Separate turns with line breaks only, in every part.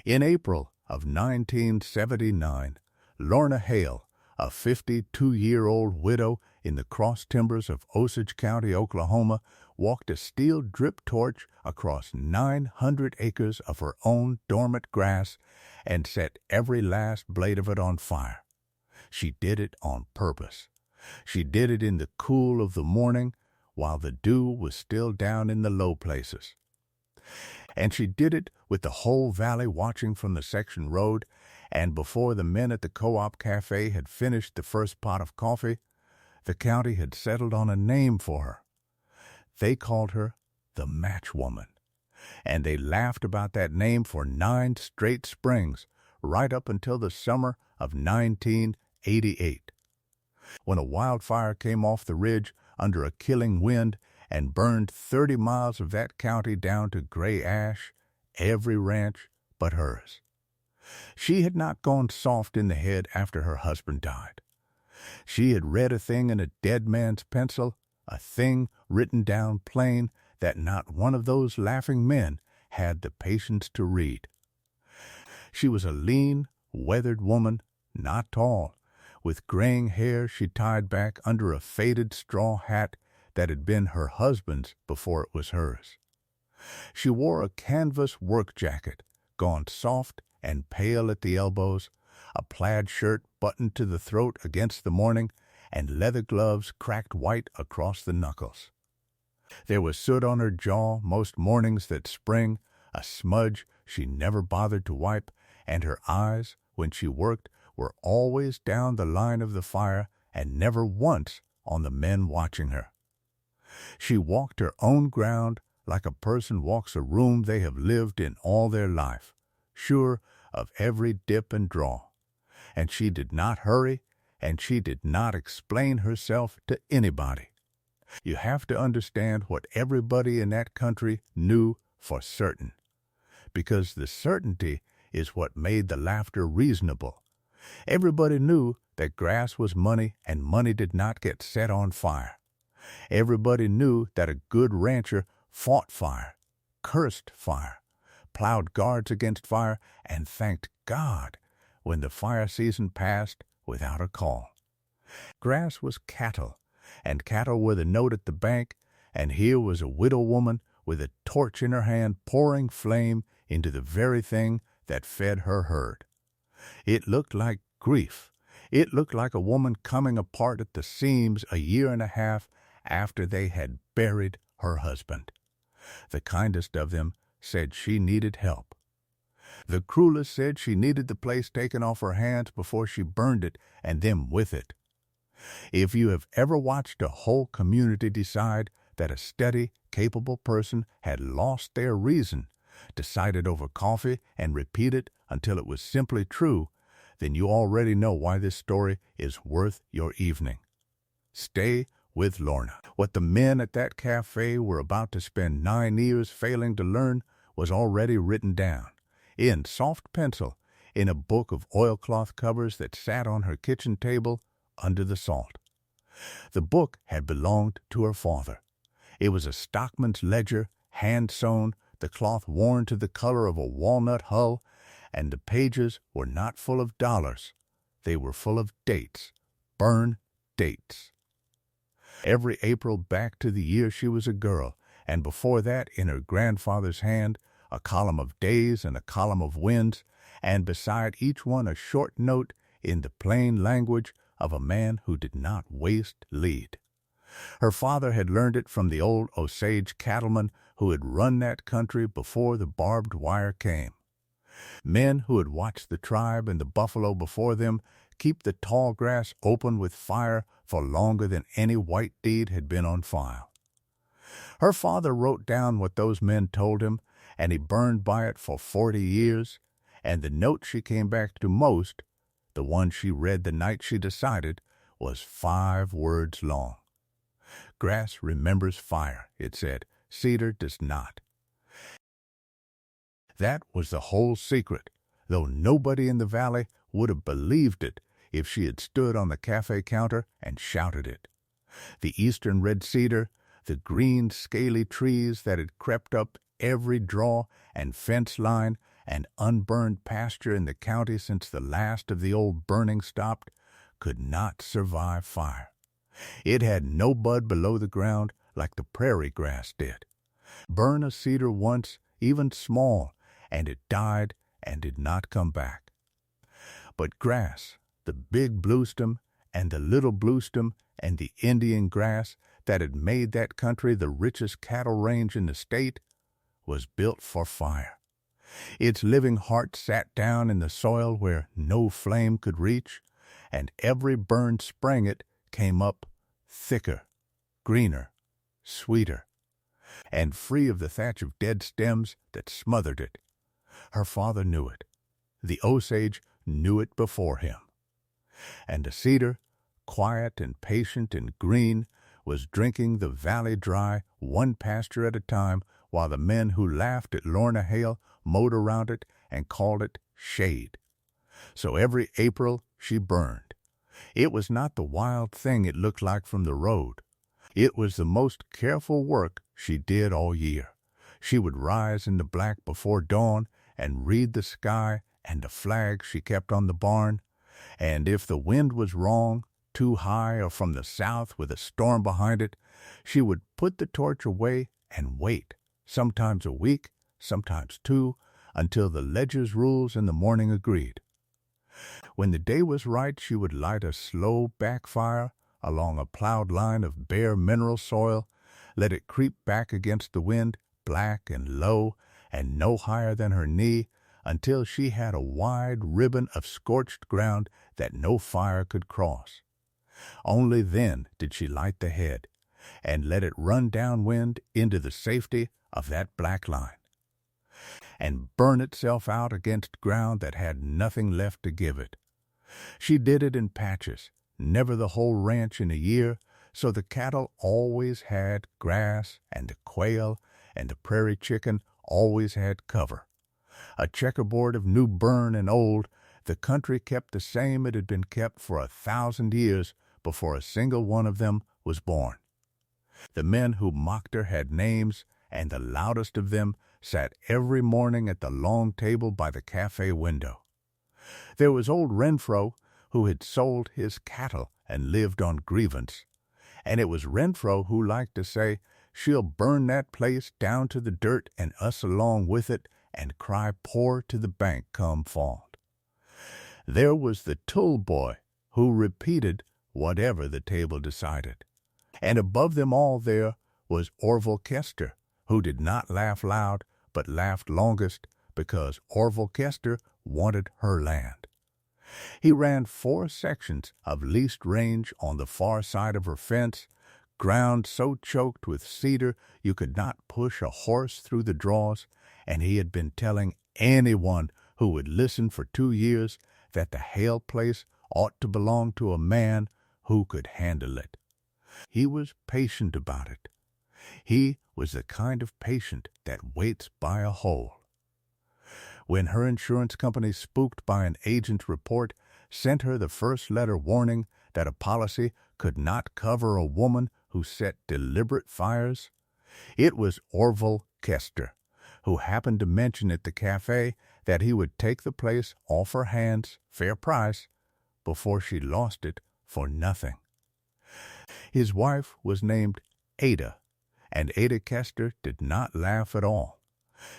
In April of 1979, Lorna Hale, a 52-year-old widow in the cross timbers of Osage County, Oklahoma, walked a steel drip torch across 900 acres of her own dormant grass and set every last blade of it on fire. She did it on purpose. She did it in the cool of the morning while the dew was still down in the low places. And she did it with the whole valley watching from the section road, and before the men at the co-op cafe had finished the first pot of coffee, the county had settled on a name for her. They called her the Match Woman, and they laughed about that name for 9 straight springs, right up until the summer of 1988. When a wildfire came off the ridge under a killing wind and burned 30 miles of that county down to gray ash, every ranch but hers. She had not gone soft in the head after her husband died. She had read a thing in a dead man's pencil, a thing written down plain that not one of those laughing men had the patience to read. She was a lean, weathered woman, not tall, with graying hair she tied back under a faded straw hat that had been her husband's before it was hers. She wore a canvas work jacket, gone soft and pale at the elbows, a plaid shirt buttoned to the throat against the morning, and leather gloves cracked white across the knuckles. There was soot on her jaw most mornings that spring, a smudge she never bothered to wipe, and her eyes, when she worked, were always down the line of the fire and never once on the men watching her. She walked her own ground like a person walks a room they have lived in all their life, sure of every dip and draw. And she did not hurry, and she did not explain herself to anybody. You have to understand what everybody in that country knew for certain, because the certainty is what made the laughter reasonable. Everybody knew that grass was money and money did not get set on fire. Everybody knew that a good rancher fought fire, cursed fire, plowed guards against fire, and thanked God when the fire season passed without a call. Grass was cattle, and cattle were the note at the bank, and here was a widow woman with a torch in her hand pouring flame into the very thing that fed her herd. It looked like grief. It looked like a woman coming apart at the seams a year and a half after they had buried her husband. The kindest of them said she needed help. The cruelest said she needed the place taken off her hands before she burned it, and them with it. If you have ever watched a whole community decide that a steady, capable person had lost their reason, decided over coffee, and repeated until it was simply true, then you already know why this story is worth your evening. Stay with Lorna. What the men at that cafe were about to spend 9 years failing to learn was already written down, in soft pencil, in a book of oilcloth covers that sat on her kitchen table under the salt. The book had belonged to her father. It was a stockman's ledger, hand-sewn, the cloth worn to the color of a walnut hull, and the pages were not full of dollars. They were full of dates, burn dates. Every April back to the year she was a girl, and before that in her grandfather's hand, a column of days and a column of winds, and beside each one a short note in the plain language of a man who did not waste lead. Her father had learned it from the old Osage cattlemen who had run that country before the barbed wire came. Men who had watched the tribe and the buffalo before them keep the tall grass open with fire for longer than any white deed had been on file. Her father wrote down what those men told him, and he burned by it for 40 years, and the note she came back to most, the one she read the night she decided, was 5 words long. Grass remembers fire, it said. Cedar does not. That was the whole secret, though nobody in the valley would have believed it if she had stood on the cafe counter and shouted it. The eastern red cedar, the green scaly trees that had crept up every draw and fence line an unburned pasture in the county since the last of the old burning stopped, could not survive fire. It had no bud below the ground like the prairie grass did. Burn a cedar once, even small, and it died and did not come back. But grass, the big bluestem and the little bluestem and the Indian grass that had made that country the richest cattle range in the state, was built for fire. Its living heart sat down in the soil where no flame could reach, and every burned spring it came up thicker, greener, sweeter, and free of the thatch of dead stems that smothered it. Her father knew it. The Osage knew it before him. And the cedar, quiet and patient and green, was drinking the valley dry, one pasture at a time, while the men who laughed at Lorna Hale mowed around it and called it shade. So every April she burned. It was not the wild thing it looked like from the road. It was the most careful work she did all year. She would rise in the black before dawn and read the sky and the flag she kept on the barn, and if the wind was wrong, too high or from the south with a storm behind it, she would put the torch away and wait, sometimes a week, sometimes two, until the ledger's rules in the morning agreed. When the day was right, she would light a slow backfire along a plowed line of bare mineral soil, let it creep back against the wind, black and low, and no higher than her knee, until she had a wide ribbon of scorched ground that no fire could cross. Only then did she light the head, and let it run downwind into the safety of that black line, and burn itself out against ground that had nothing left to give it. She did it in patches, never the whole ranch in a year, so the cattle always had grass, and the quail and the prairie chicken always had cover. A checkerboard of new burn and old, the country kept the same it had been kept for 1,000 years before a single one of them was born. The men who mocked her had names, and the loudest of them sat every morning at the long table by the cafe window. There was old Renfro, who had sold his cattle and lived on grievance, and it was Renfro who liked to say, "She'll burn that place down to the dirt and us along with it, and cry poor to the bank come fall." There was the Tull boy, who repeated whatever the table decided. And above them all there was Orville Kester, who did not laugh loud, but laughed longest, because Orville Kester wanted her land. He ran 4 sections of leased range on the far side of her fence, ground so choked with cedar you could not push a horse through the draws, and he had been telling anyone who would listen for 2 years that the Hale place ought to belong to a man who could handle it. He was patient about it. He was the kind of patient that waits by a hole. When her insurance company, spooked by an agent's report, sent her the first letter warning that a policy could not cover a woman who set deliberate fires, it was Orville Kester, who happened to mention at the cafe that he would take the place off her hands, fair price, before she lost it for nothing. His wife was named Ada, and Ada Kester did not laugh at all.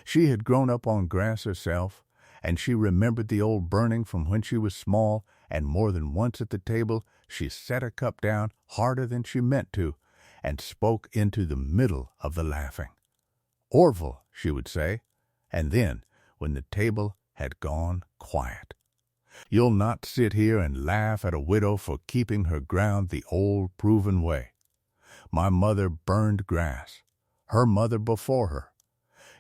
She had grown up on grass herself, and she remembered the old burning from when she was small, and more than once at the table she set a cup down harder than she meant to, and spoke into the middle of the laughing. "Orville," she would say, and then, when the table had gone quiet, "You'll not sit here and laugh at a widow for keeping her ground the old proven way. My mother burned grass, her mother before her.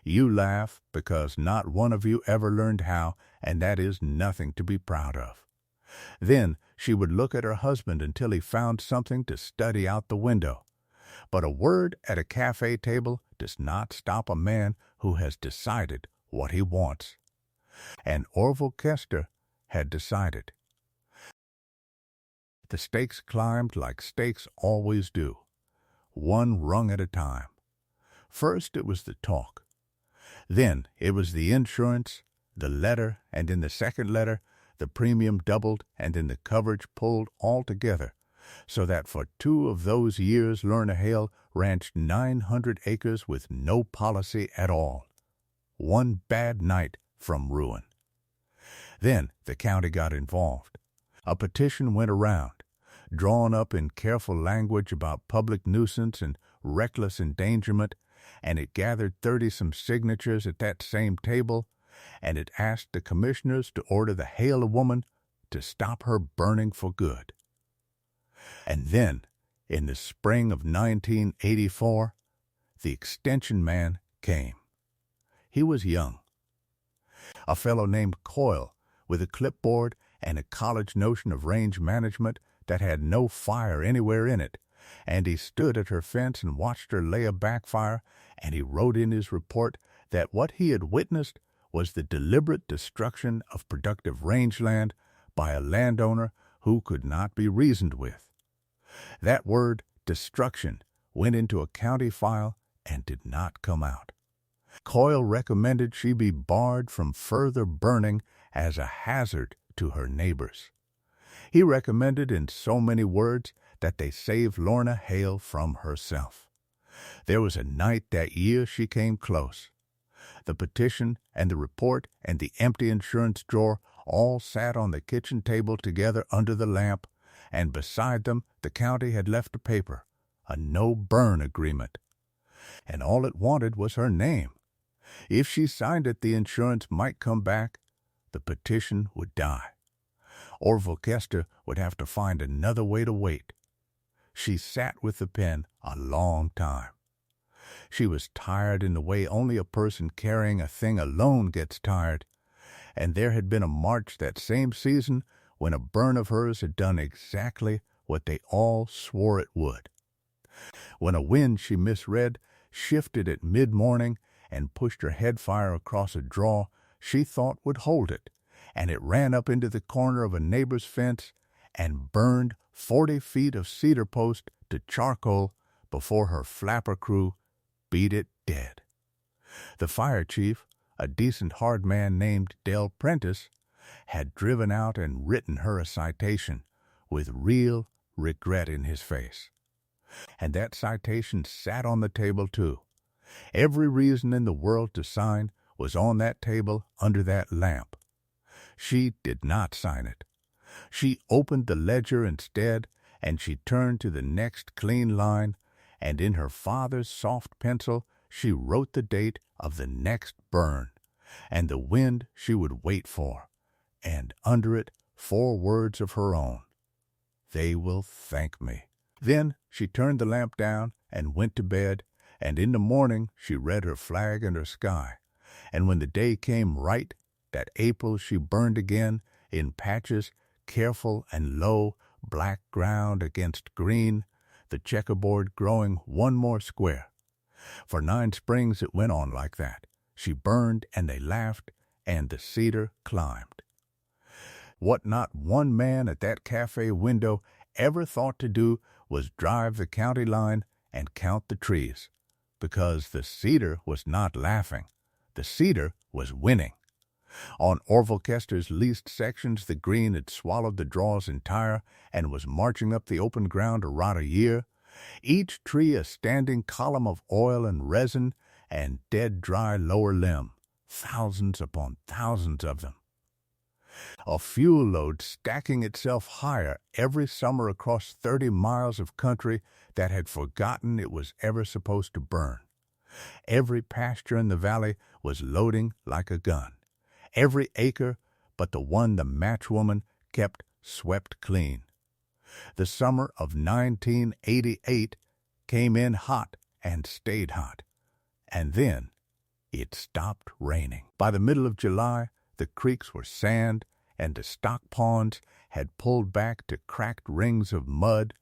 You laugh because not one of you ever learned how, and that is nothing to be proud of." Then she would look at her husband until he found something to study out the window. But a word at a cafe table does not stop a man who has decided what he wants. And Orville Kester had decided. The stakes climbed like stakes always do, one rung at a time. First it was the talk. Then it was the insurance, the letter, and in the second letter, the premium doubled and in the coverage pulled altogether, so that for 2 of those years Lorna Hale ranched 900 acres with no policy at all. One bad night from ruin. Then the county got involved. A petition went around, drawn up in careful language about public nuisance and reckless endangerment, and it gathered 30-some signatures at that same table, and it asked the commissioners to order the Hale woman to stop her burning for good. And then, in the spring of 1984, the extension man came. He was young. A fellow named Coyle, with a clipboard and a college notion of range management that had no fire anywhere in it, and he stood at her fence and watched her lay a backfire, and he wrote in his report that what he had witnessed was the deliberate destruction of productive rangeland by a landowner who could not be reasoned with. That word, destruction, went into a county file and did not come out. Coyle recommended she be barred from further burning as a hazard to her neighbors. He recommended in so many words that they save Lorna Hale from herself. There was a night that year she came close. The petition and the report and the empty insurance drawer all sat on the kitchen table together under the lamp, and beside them the county had left a paper, a no-burn agreement. And all it wanted was her name. If she signed it, the insurance might come back. The petition would die. Orville Kester would have to find another way to wait. She sat with the pen a long time. She was tired in the way only a person carrying a thing alone gets tired, and there had been a March that same season when a burn of hers had done exactly what they all swore it would. When a wind she misread shifted at mid-morning and pushed her head fire across a draw she thought would hold it, and it ran up into the corner of a neighbor's fence and burned 40 feet of cedar post to charcoal before her flapper crew beat it dead. The fire chief, a decent hard man named Del Prentice, had driven out and written her a citation with real regret in his face. And that citation sat on the table, too. Every reason in the world to sign was on that table under that lamp. She did not sign it. She opened the ledger instead, and she turned to the next clean line, and in her father's soft pencil she wrote the date of the next burn, and the wind she would wait for, and under it 4 words of her own. They will thank me. Then she turned the lamp down and went to bed, and in the morning she read her flag and her sky, and when the day came right, that April she burned again in patches, careful and low, black ground against green, the checkerboard growing 1 more square. For 9 springs it went on like that. She burned, and they laughed, and the cedar climbed. What not one man at that cafe window ever thought to do was drive the county line and count the trees, because the cedar was not laughing. The cedar was winning. On Orville Kester's leased sections, the green had swallowed the draws entire and was marching up the open ground to rot a year, each tree a standing column of oil and resin and dead dry lower limb, thousands upon thousands of them. A fuel load stacking itself higher every summer across 30 miles of country that had forgotten it was ever supposed to burn. Every pasture in the valley was loading like a gun. Every acre but the one the matchwoman kept swept clean. The summer of 1988 came in hot and stayed hot, and then it stopped raining. By the middle of July, the creeks were sand, and the stock ponds had pulled back to cracked rings of mud,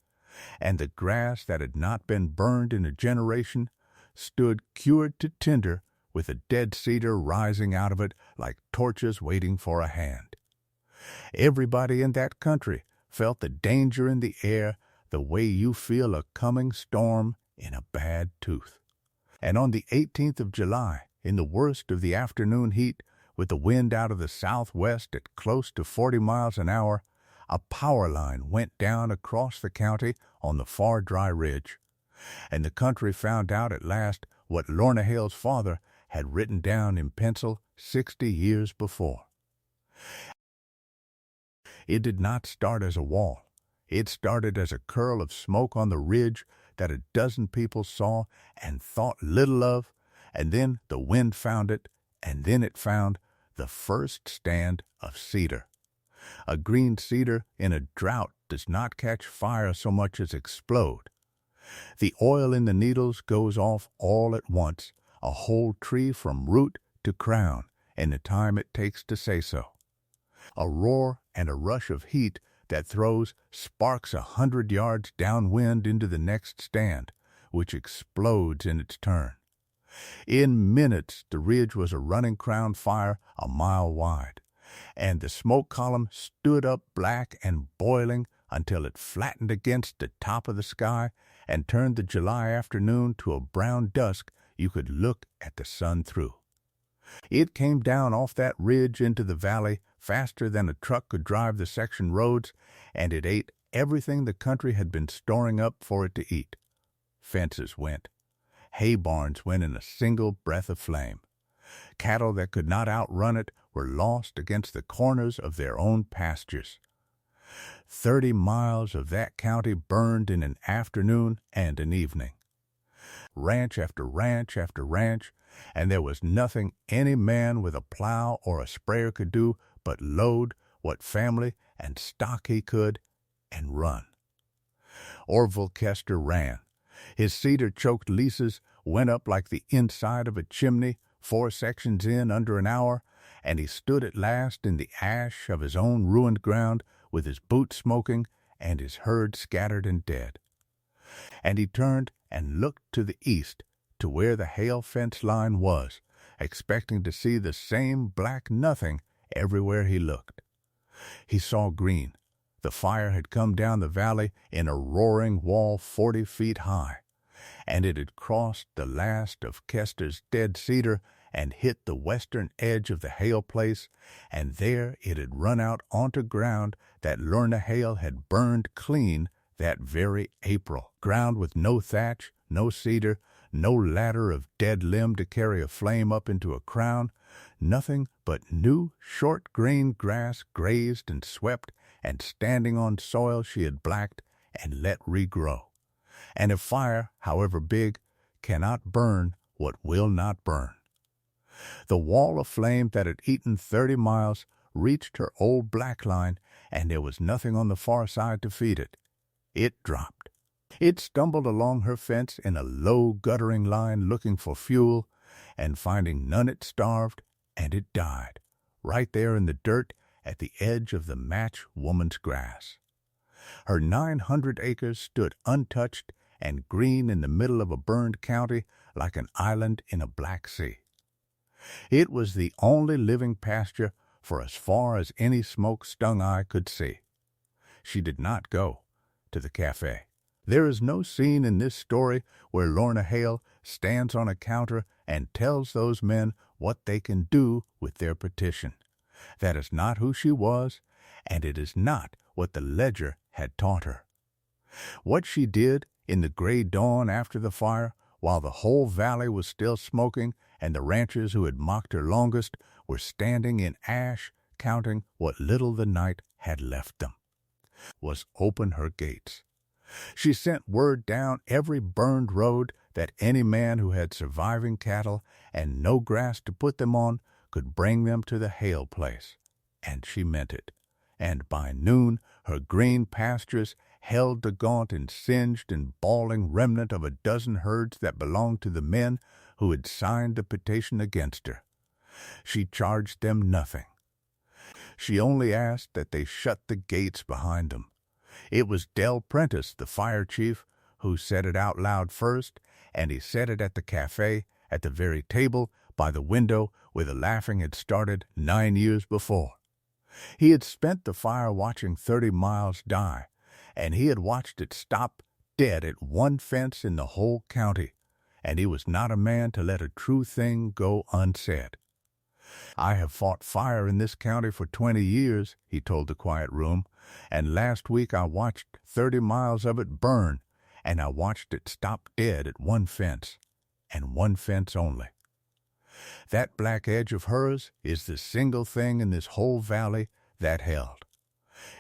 and the grass that had not been burned in a generation stood cured to tinder with a dead cedar rising out of it like torches waiting for a hand. Everybody in that country felt the danger in the air the way you feel a coming storm in a bad tooth. And on the 18th of July, in the worst of the afternoon heat, with the wind out of the southwest at close to 40 miles an hour, a power line went down across the county on the far dry ridge, and the country found out at last what Lorna Hale's father had written down in pencil 60 years before. It did not start as a wall. It started as a curl of smoke on the ridge that a dozen people saw and thought little of, and then the wind found it, and then it found the first stand of cedar. A green cedar in a drought does not catch fire so much as explode. The oil in the needles goes off all at once, a whole tree from root to crown, in the time it takes to say so. A roar and a rush of heat that throws sparks 100 yards downwind into the next stand, which explodes in its turn. In minutes the ridge was a running crown fire a mile wide, and the smoke column stood up black and boiling until it flattened against the top of the sky and turned the July afternoon to a brown dusk you could look at the sun through. It came down off that ridge into the valley faster than a truck could drive the section roads, and it ate everything the country had been storing up for it to eat. Fences went. Hay barns went in a single breath of flame. Cattle that could not outrun it were lost against the corners of their own pastures. 30 miles of that county burned in an afternoon and an evening. Ranch after ranch after ranch, and there was nothing any man with a plow or a sprayer could do but load what family and stock he could and run. Orville Kester ran. His cedar-choked leases went up like the inside of a chimney 4 sections in under an hour, and he stood at last in the ash of his own ruined ground with his boots smoking and his herd scattered and dead. And he turned and looked to the east, to where the Hale fence line was, expecting to see the same black nothing everywhere he looked. He saw green. The fire had come down the valley in a roaring wall 40 feet high, and it had crossed the last of Kester's dead cedar and hit the western edge of the Hale place, and there it had run out onto ground that Lorna Hale had burned clean that very April, ground with no thatch, no cedar, no ladder of dead limb to carry a flame up into a crown, nothing but new short green grass grazed and swept and standing on soil she had blacked and let regrow. And a fire, however big, cannot burn what will not burn. The wall of flame that had eaten 30 miles reached her old black line, and there was nothing on the far side to feed it. It dropped. It stumbled along her fence in a low guttering line looking for fuel, and finding none it starved, and it died, right there in the dirt at the edge of the match woman's grass. Her 900 acres stood untouched and green in the middle of a burned county like an island in a black sea. It was the only living pasture for as far as any smoke-stung eye could see. She did not go to the cafe. There is no scene in this story where Lorna Hale stands on a counter and tells those men what they can do with their petition. That is not who she was, and it is not what the ledger had taught her. What she did in the gray dawn after the fire, while the whole valley was still smoking and the ranchers who had mocked her longest were standing in ash counting what little the night had left them, was open her gates. She sent word down every burned road that any man who had surviving cattle and no grass to put them on could bring them to the Hale place, and she meant it. And by noon her green pastures held the gaunt and singed and bawling remnant of a dozen herds that belonged to the men who had signed the petition against her. She charged them nothing. She only asked that they shut the gates behind them. It was Del Prentice, the fire chief, who said it out loud first, and he said it at the cafe, at the very table by the window where the laughing had started 9 years before. He had spent the fire watching 30 miles die, and he had watched it stop dead at one fence in the whole county, and he was not a man to let a true thing go unsaid. I have fought fire in this county for 20 years, he told the quiet room, and last week I watched 30 miles of it burn, and I watched it stop dead at one fence, and one fence only. That black edge of hers is the single thing in this whole valley that held.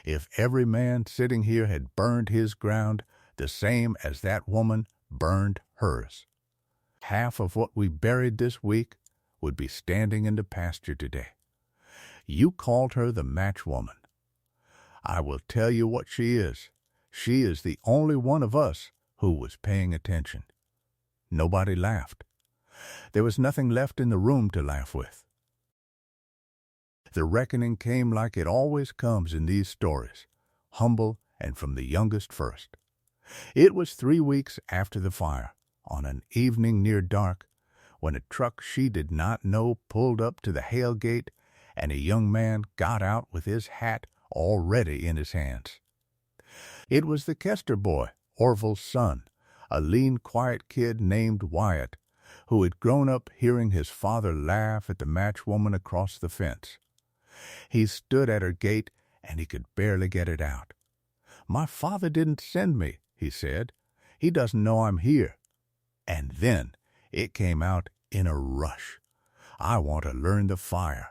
If every man sitting here had burned his ground the same as that woman burned hers, half of what we buried this week would be standing in the pasture today. You called her the match woman. I will tell you what she is. She is the only one of us who was paying attention. Nobody laughed. There was nothing left in the room to laugh with. The reckoning came like it always comes in these stories, humble and from the youngest first. It was 3 weeks after the fire, on an evening near dark, when a truck she did not know pulled up to the Hale gate, and a young man got out with his hat already in his hands. It was the Kester boy, Orville's son, a lean, quiet kid named Wyatt, who had grown up hearing his father laugh at the matchwoman across the fence. He stood at her gate, and he could barely get it out. "My father didn't send me," he said. "He doesn't know I'm here." And then it came out in a rush. "I want to learn the fire.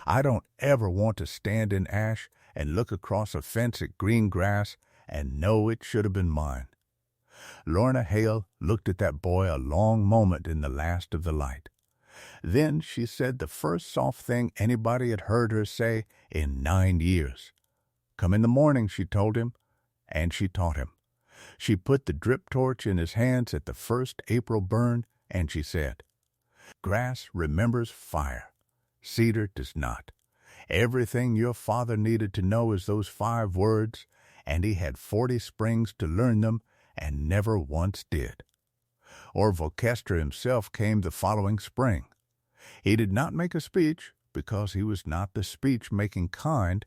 I don't ever want to stand in ash and look across a fence at green grass and know it should have been mine." Lorna Hale looked at that boy a long moment in the last of the light. Then she said the first soft thing anybody had heard her say in 9 years. "Come in the morning," she told him, and she taught him. She put the drip torch in his hands at the first April burn, and she said, "Grass remembers fire. Cedar does not. Everything your father needed to know is those 5 words, and he had 40 springs to learn them and never once did." Orville Kester himself came the following spring. He did not make a speech, because he was not the speech-making kind,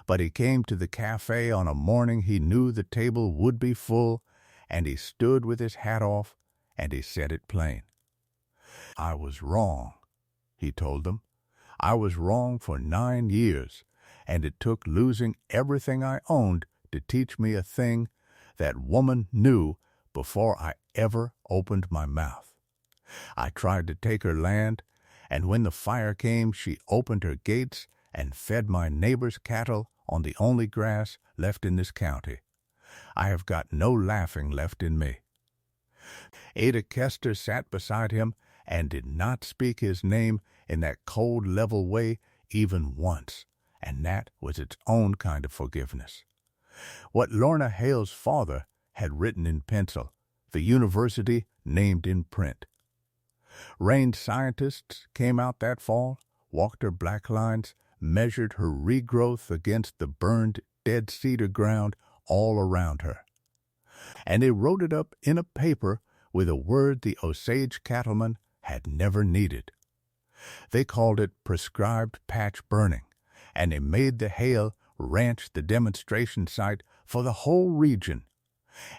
but he came to the cafe on a morning he knew the table would be full, and he stood with his hat off, and he said it plain. "I was wrong," he told them. "I was wrong for 9 years, and it took losing everything I owned to teach me a thing that woman knew before I ever opened my mouth. I tried to take her land, and when the fire came, she opened her gates and fed my neighbor's cattle on the only grass left in this county. I have got no laughing left in me." Ada Kester sat beside him and did not speak his name in that cold, level way even once, and that was its own kind of forgiveness. What Lorna Hale's father had written in pencil, the university named in print. Range scientists came out that fall, walked her black lines, measured her regrowth against the burned, dead cedar ground all around her. And they wrote it up in a paper with a word the Osage cattleman had never needed. They called it prescribed patch burning, and they made the Hale ranch the demonstration site for the whole region.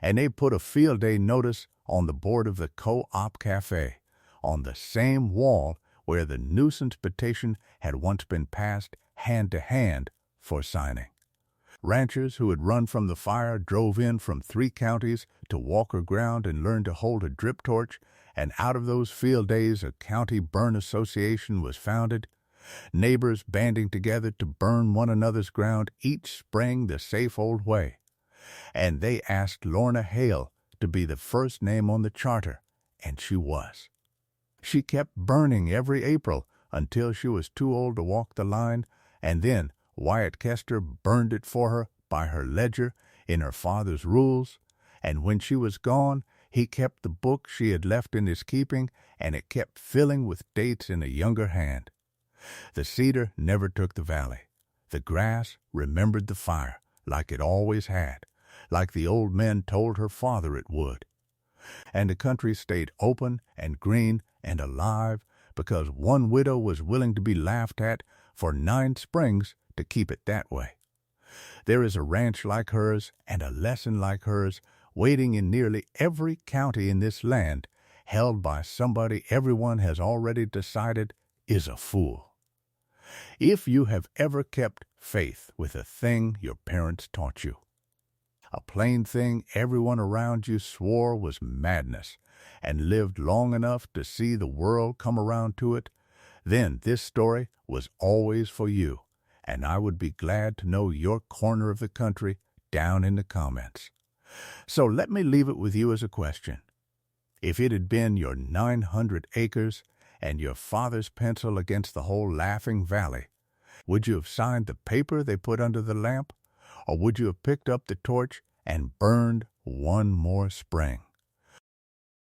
And they put a field day notice on the board of the Co-op Cafe, on the same wall where the nuisance petition had once been passed hand to hand for signing. Ranchers who had run from the fire drove in from 3 counties to Walker Ground and learn to hold a drip torch, and out of those field days a county burn association was founded, neighbors banding together to burn one another's ground each spring the safe old way. And they asked Lorna Hale to be the first name on the charter, and she was. She kept burning every April until she was too old to walk the line, and then Wyatt Kester burned it for her by her ledger in her father's rules, and when she was gone, he kept the book she had left in his keeping, and it kept filling with dates in a younger hand. The cedar never took the valley. The grass remembered the fire, like it always had, like the old men told her father it would. And the country stayed open and green and alive because one widow was willing to be laughed at for 9 springs to keep it that way. There is a ranch like hers and a lesson like hers waiting in nearly every county in this land, held by somebody everyone has already decided is a fool. If you have ever kept faith with a thing your parents taught you, a plain thing everyone around you swore was madness, and lived long enough to see the world come around to it, then this story was always for you, and I would be glad to know your corner of the country down in the comments. So let me leave it with you as a question. If it had been your 900 acres and your father's pencil against the whole Laughing Valley, would you have signed the paper they put under the lamp, or would you have picked up the torch and burned one more spring?